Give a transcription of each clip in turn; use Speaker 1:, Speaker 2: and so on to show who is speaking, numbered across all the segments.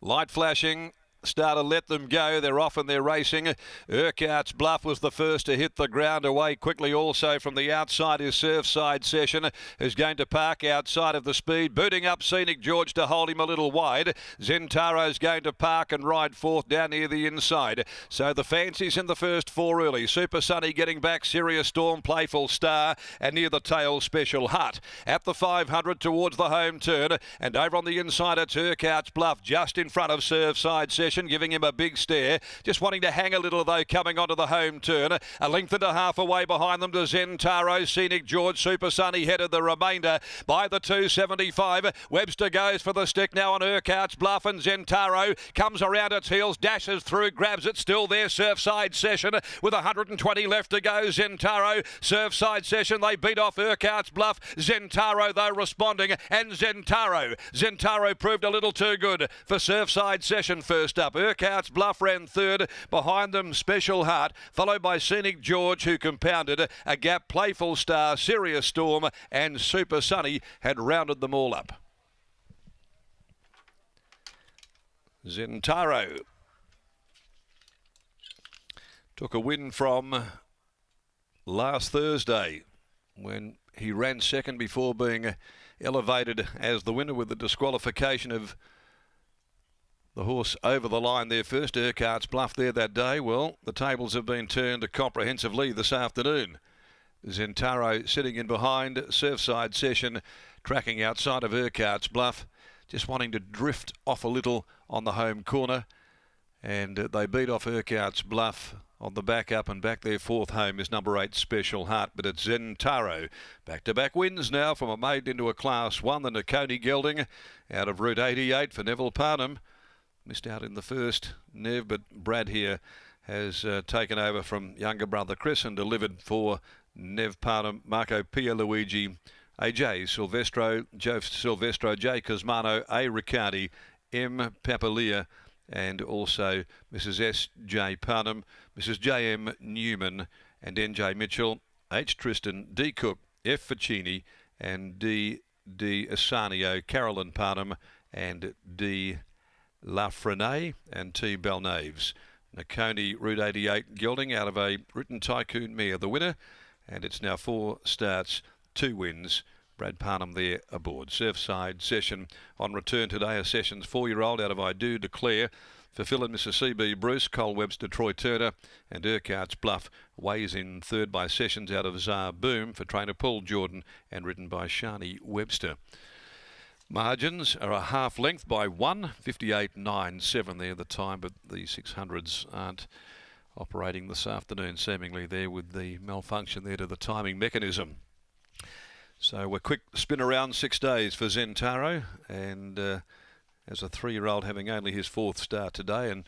Speaker 1: Light flashing. Starter let them go. They're off and they're racing. Urquhart's Bluff was the first to hit the ground away quickly. Also from the outside is Surfside Session, who's going to park outside of the speed. Booting up Scenic George to hold him a little wide. XENTARO's going to park and ride fourth down near the inside. So the fancies in the first four early. Super Sunny getting back. Serious Storm, Playful Star, and near the tail Special Hut. At the 500 towards the home turn. And over on the inside it's Urquhart's Bluff just in front of Surfside Session, giving him a big stare. Just wanting to hang a little though, coming onto the home turn. A length and a half away behind them to XENTARO. Scenic George, Super Sunny headed the remainder by the 275. Webster goes for the stick now on Urquhart's Bluff, and XENTARO comes around its heels, dashes through, grabs it, still there. Surfside Session with 120 left to go. XENTARO, Surfside Session, they beat off Urquhart's Bluff. XENTARO though responding, and XENTARO proved a little too good for Surfside Session first up. Urquhart's Bluff ran third. Behind them, Special Heart, followed by Scenic George, who compounded a gap. Playful Star, Serious Storm, and Super Sunny had rounded them all up. XENTARO took a win from last Thursday when he ran second before being elevated as the winner with the disqualification of the horse over the line there first. Urquhart's Bluff there that day. Well, the tables have been turned comprehensively this afternoon. XENTARO sitting in behind. Surfside Session tracking outside of Urquhart's Bluff, just wanting to drift off a little on the home corner. And they beat off Urquhart's Bluff on the back up, and back their fourth home is number 8 Special Heart. But it's XENTARO. Back-to-back wins now from a maiden into a Class 1. The Nakoni gelding out of Route 88 for Neville Parnham. Missed out in the first, Nev, but Brad here has taken over from younger brother Chris and delivered for Nev Parnham, Marco Pierluigi, AJ Silvestro, Joe Silvestro, J Cosmano, A Riccardi, M Papalia, and also Mrs S.J. Parnham, Mrs. J.M. Newman, and N.J. Mitchell, H. Tristan, D. Cook, F. Ficini, and D. Asanio, Carolyn Parnham, and D. Lafrene, and T. Belnaves. Nakoni Route 88 gelding out of a Written Tycoon mare, the winner, and it's now 4 starts, 2 wins. Brad Parnham there aboard. Surfside Session on return today. A Sessions 4-year-old out of I Do Declare. For Phil and Mrs. C.B. Bruce, Cole Webster, Troy Turner, and Urquhart's Bluff weighs in third by Sessions out of Czar Boom for trainer Paul Jordan, and ridden by Shani Webster. Margins are a half length by 1, 58.97 there the time, but the 600s aren't operating this afternoon, seemingly there with the malfunction there to the timing mechanism. So a quick spin around 6 days for XENTARO, and as a 3-year-old having only his 4th start today, and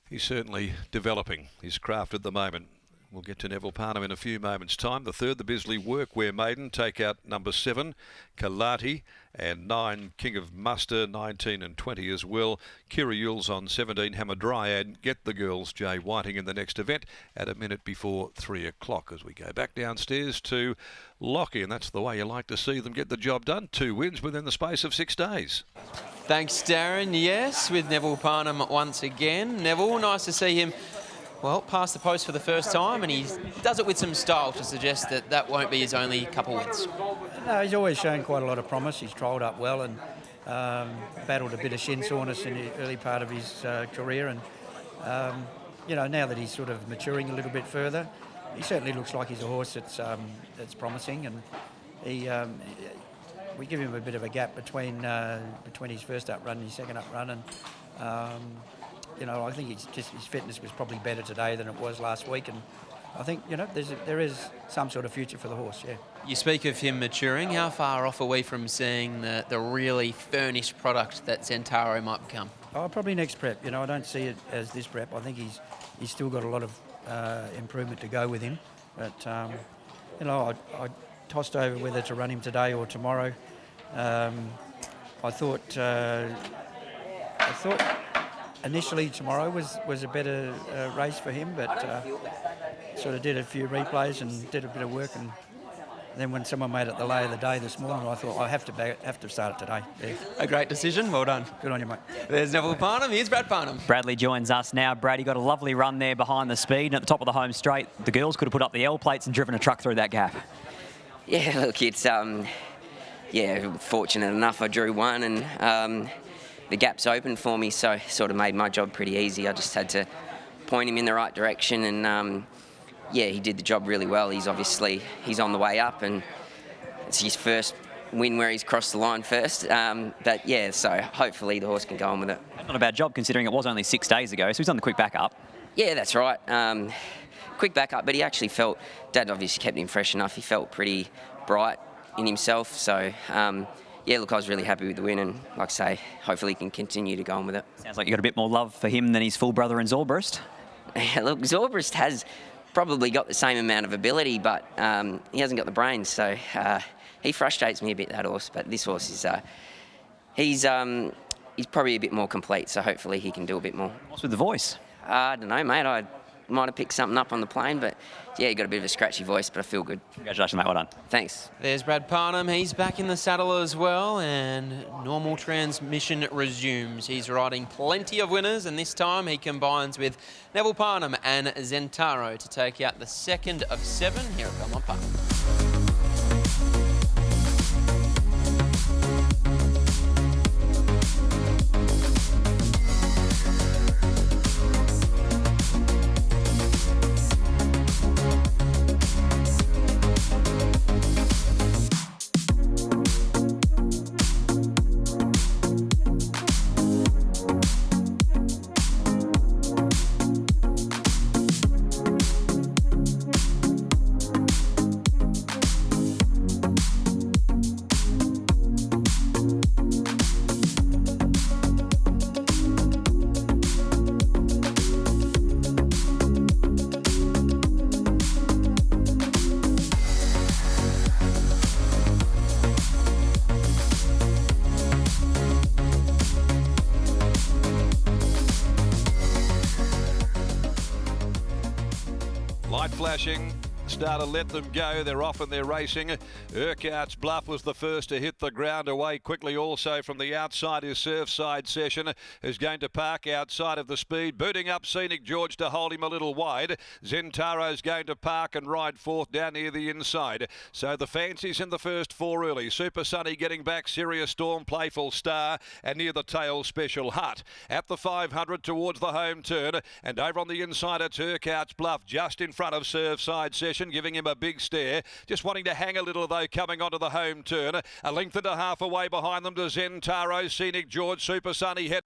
Speaker 1: he's certainly developing his craft at the moment. We'll get to Neville Parnham in a few moments' time. The third, the Bisley Workwear Maiden, take out number 7, Kalati, and 9, King of Muster, 19 and 20 as well. Kira Yules on 17, Hamadryad. Get the girls, Jay Whiting, in the next event at a minute before 3 o'clock as we go back downstairs to Lockie, and that's the way you like to see them get the job done. 2 wins within the space of 6 days.
Speaker 2: Thanks, Darren. Yes, with Neville Parnham once again. Neville, nice to see him, well, past the post for the first time, and he does it with some style to suggest that that won't be his only couple wins.
Speaker 3: No, he's always shown quite a lot of promise. He's trolled up well and battled a bit of shin soreness in the early part of his career, and you know, now that he's sort of maturing a little bit further, he certainly looks like he's a horse that's promising, and we give him a bit of a gap between his first up run and his second up run, and you know, I think his fitness was probably better today than it was last week, and I think, you know, there is some sort of future for the horse, yeah.
Speaker 2: You speak of him maturing. How far off are we from seeing the really furnished product that XENTARO might become?
Speaker 3: Oh, probably next prep. You know, I don't see it as this prep. I think he's still got a lot of improvement to go with him. But you know, I tossed over whether to run him today or tomorrow. I thought initially tomorrow was a better race for him, but sort of did a few replays and did a bit of work, and And then when someone made it the lay of the day this morning, I thought I have to start it today. Yeah.
Speaker 2: A great decision. Well done.
Speaker 3: Good on you, mate.
Speaker 2: There's Neville Parnham. Here's Brad Parnham.
Speaker 4: Bradley joins us now. Brad, he got a lovely run there behind the speed, and at the top of the home straight, the girls could have put up the L plates and driven a truck through that gap.
Speaker 5: Yeah, look, it's fortunate enough I drew one, and the gap's open for me, so it sort of made my job pretty easy. I just had to point him in the right direction, and he did the job really well. He's on the way up, and it's his first win where he's crossed the line first. So hopefully the horse can go on with it.
Speaker 4: Not a bad job considering it was only 6 days ago, so he's done the quick backup.
Speaker 5: Yeah, that's right. Quick backup, but he actually felt, Dad obviously kept him fresh enough. He felt pretty bright in himself, so look, I was really happy with the win, and like I say, hopefully he can continue to go on with it.
Speaker 4: Sounds like you got a bit more love for him than his full brother in Zorbrast.
Speaker 5: Look, Zorbrast has probably got the same amount of ability, but he hasn't got the brains, so he frustrates me a bit, that horse. But this horse is he's probably a bit more complete, so hopefully he can do a bit more.
Speaker 4: What's with the voice?
Speaker 5: I don't know, mate. I might have picked something up on the plane, but yeah, he got a bit of a scratchy voice, but I feel good.
Speaker 4: Congratulations, mate. Well done.
Speaker 5: Thanks.
Speaker 2: There's Brad Parnham. He's back in the saddle as well, and normal transmission resumes. He's riding plenty of winners, and this time he combines with Neville Parnham and XENTARO to take out the second of 7 here at Belmont Park.
Speaker 1: Light flashing. Starter let them go. They're off and they're racing. Urquhart's Bluff was the first to hit the ground away quickly. Also from the outside is Surfside Session, who's going to park outside of the speed. Booting up Scenic George to hold him a little wide. XENTARO's going to park and ride fourth down near the inside. So the fancies in the first 4 early. Super Sunny getting back. Serious Storm, Playful Star, and near the tail Special Hut. At the 500 towards the home turn, and over on the inside it's Urquhart's Bluff just in front of Surfside Session, giving him a big stare. Just wanting to hang a little though coming onto the home turn. A length and a half away behind them to XENTARO, Scenic George, Super Sunny, Het